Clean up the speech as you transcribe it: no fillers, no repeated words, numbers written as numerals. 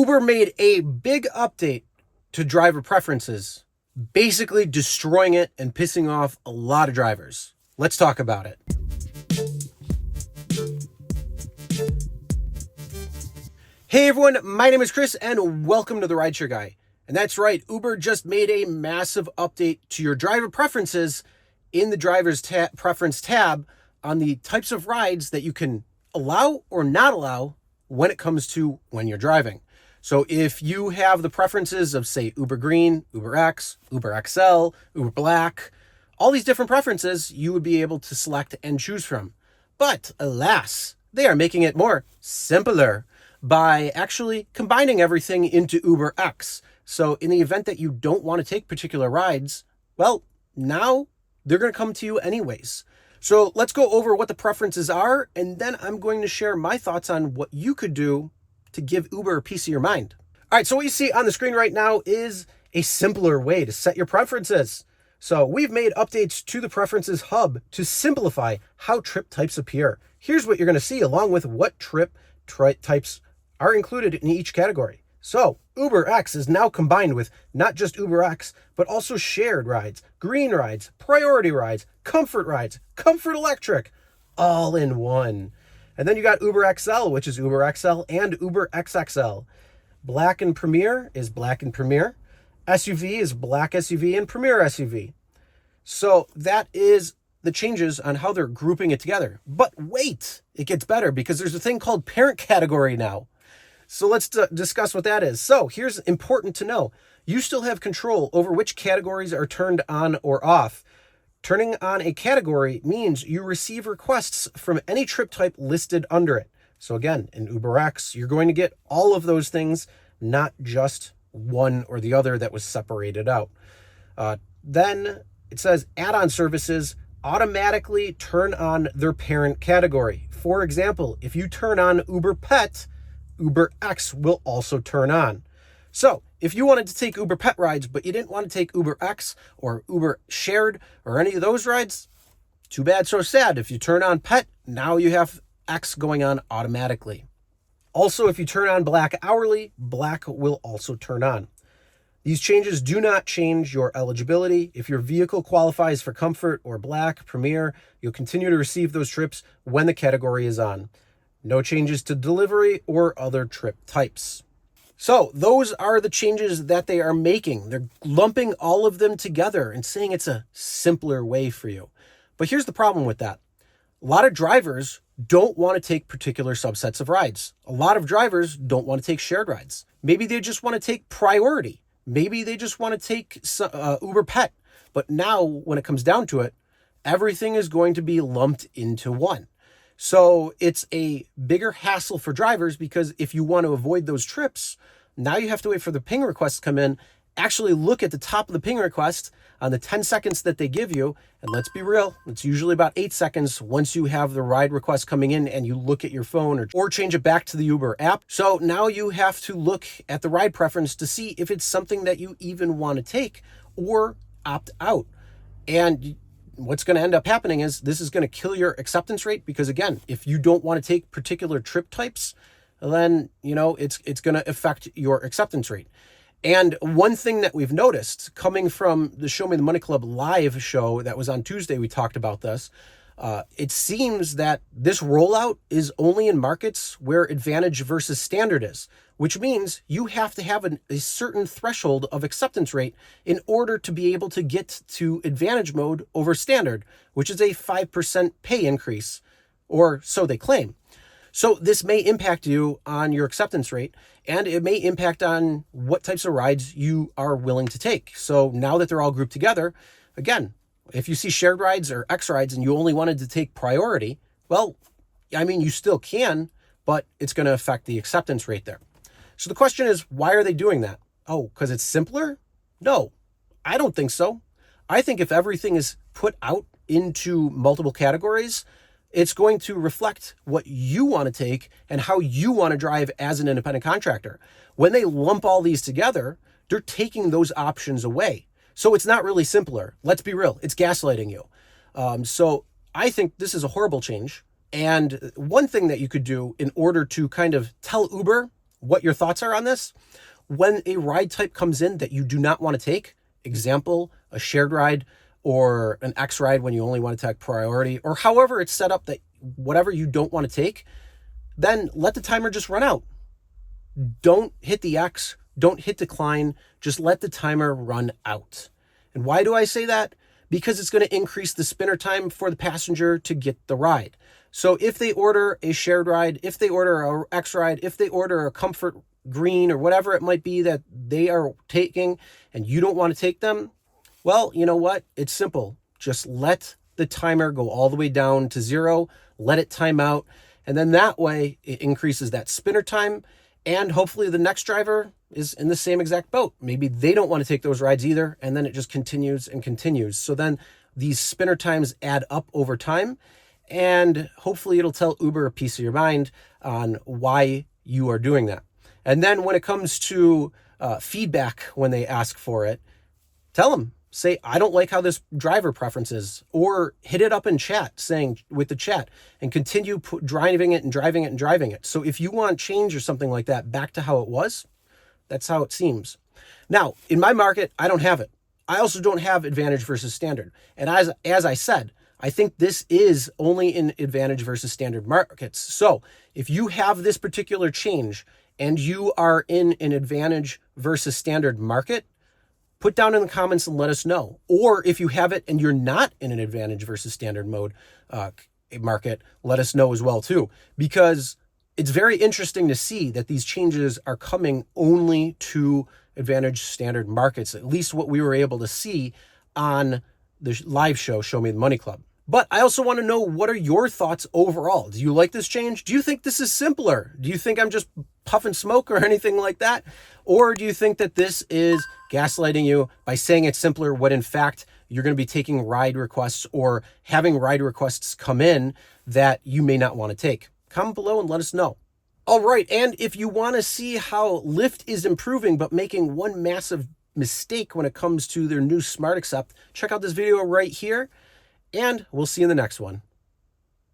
Uber made a big update to driver preferences, basically destroying it and pissing off a lot of drivers. Let's talk about it. Hey everyone, my name is Chris and welcome to the Rideshare Guy. And that's right, Uber just made a massive update to your driver preferences in the driver's preference tab on the types of rides that you can allow or not allow when it comes to when you're driving. So if you have the preferences of, say, Uber Green, UberX, UberXL, Uber Black, all these different preferences you would be able to select and choose from. But alas, they are making it more simpler by actually combining everything into UberX. So in the event that you don't want to take particular rides, well, now they're going to come to you anyways. So let's go over what the preferences are, and then I'm going to share my thoughts on what you could do to give Uber a piece of your mind. All right, so what you see on the screen right now is a simpler way to set your preferences. So we've made updates to the Preferences Hub to simplify how trip types appear. Here's what you're going to see along with what trip types are included in each category. So UberX is now combined with not just UberX, but also shared rides, green rides, priority rides, comfort electric, all in one. And then you got UberXL, which is UberXL and UberXXL. Black and Premier is Black and Premier. SUV is Black SUV and Premier SUV. So that is the changes on how they're grouping it together. But wait, it gets better because there's a thing called parent category now. So let's discuss what that is. So here's important to know. You still have control over which categories are turned on or off. Turning on a category means you receive requests from any trip type listed under it. So again, in UberX, you're going to get all of those things, not just one or the other that was separated out. Then it says add-on services automatically turn on their parent category. For example, if you turn on Uber Pet, UberX will also turn on. So if you wanted to take Uber Pet rides, but you didn't want to take UberX or Uber Shared or any of those rides, too bad, so sad. If you turn on Pet, now you have X going on automatically. Also, if you turn on Black Hourly, Black will also turn on. These changes do not change your eligibility. If your vehicle qualifies for Comfort or Black, Premier, you'll continue to receive those trips when the category is on. No changes to delivery or other trip types. So those are the changes that they are making. They're lumping all of them together and saying it's a simpler way for you. But here's the problem with that. A lot of drivers don't want to take particular subsets of rides. A lot of drivers don't want to take shared rides. Maybe they just want to take priority. Maybe they just want to take Uber Pet. But now when it comes down to it, everything is going to be lumped into one. So it's a bigger hassle for drivers because if you want to avoid those trips, now you have to wait for the ping requests to come in, actually look at the top of the ping request on the 10 seconds that they give you. And let's be real, it's usually about 8 seconds once you have the ride request coming in and you look at your phone or change it back to the Uber app. So now you have to look at the ride preference to see if it's something that you even want to take or opt out. And what's going to end up happening is this is going to kill your acceptance rate because, again, if you don't want to take particular trip types, then, it's going to affect your acceptance rate. And one thing that we've noticed coming from the Show Me the Money Club live show that was on Tuesday, we talked about this. It seems that this rollout is only in markets where Advantage versus Standard is, which means you have to have a certain threshold of acceptance rate in order to be able to get to Advantage mode over Standard, which is a 5% pay increase, or so they claim. So this may impact you on your acceptance rate, and it may impact on what types of rides you are willing to take. So now that they're all grouped together, again, if you see shared rides or X rides and you only wanted to take priority, well, you still can, but it's going to affect the acceptance rate there. So the question is, why are they doing that? Oh, because it's simpler? No, I don't think so. I think if everything is put out into multiple categories, it's going to reflect what you want to take and how you want to drive as an independent contractor. When they lump all these together, they're taking those options away. So it's not really simpler. Let's be real. It's gaslighting you. So I think this is a horrible change. And one thing that you could do in order to kind of tell Uber, what your thoughts are on this. When a ride type comes in that you do not want to take, example, a shared ride or an X ride when you only want to take priority, or however it's set up that whatever you don't want to take, then let the timer just run out. Don't hit the X, don't hit decline, just let the timer run out. And why do I say that? Because it's going to increase the spinner time for the passenger to get the ride. So if they order a shared ride, if they order a X ride, if they order a comfort green or whatever it might be that they are taking and you don't want to take them, well, you know what? It's simple. Just let the timer go all the way down to 0, let it time out, and then that way it increases that spinner time, and hopefully the next driver is in the same exact boat. Maybe they don't want to take those rides either, and then it just continues and continues. So then these spinner times add up over time, and hopefully it'll tell Uber a piece of your mind on why you are doing that. And then when it comes to feedback, when they ask for it, tell them, say, I don't like how this driver preference is, or hit it up in chat saying with the chat and continue driving it and driving it and driving it. So if you want change or something like that back to how it was, that's how it seems. Now, in my market, I don't have it. I also don't have advantage versus standard. And as I said, I think this is only in advantage versus standard markets. So if you have this particular change and you are in an advantage versus standard market, put down in the comments and let us know. Or if you have it and you're not in an advantage versus standard mode market, let us know as well too. Because it's very interesting to see that these changes are coming only to advantage standard markets, at least what we were able to see on the live show, Show Me the Money Club. But I also want to know, what are your thoughts overall? Do you like this change? Do you think this is simpler? Do you think I'm just puffing smoke or anything like that? Or do you think that this is gaslighting you by saying it's simpler when in fact you're going to be taking ride requests or having ride requests come in that you may not want to take? Comment below and let us know. All right, and if you want to see how Lyft is improving but making one massive mistake when it comes to their new Smart Accept, check out this video right here. And we'll see you in the next one.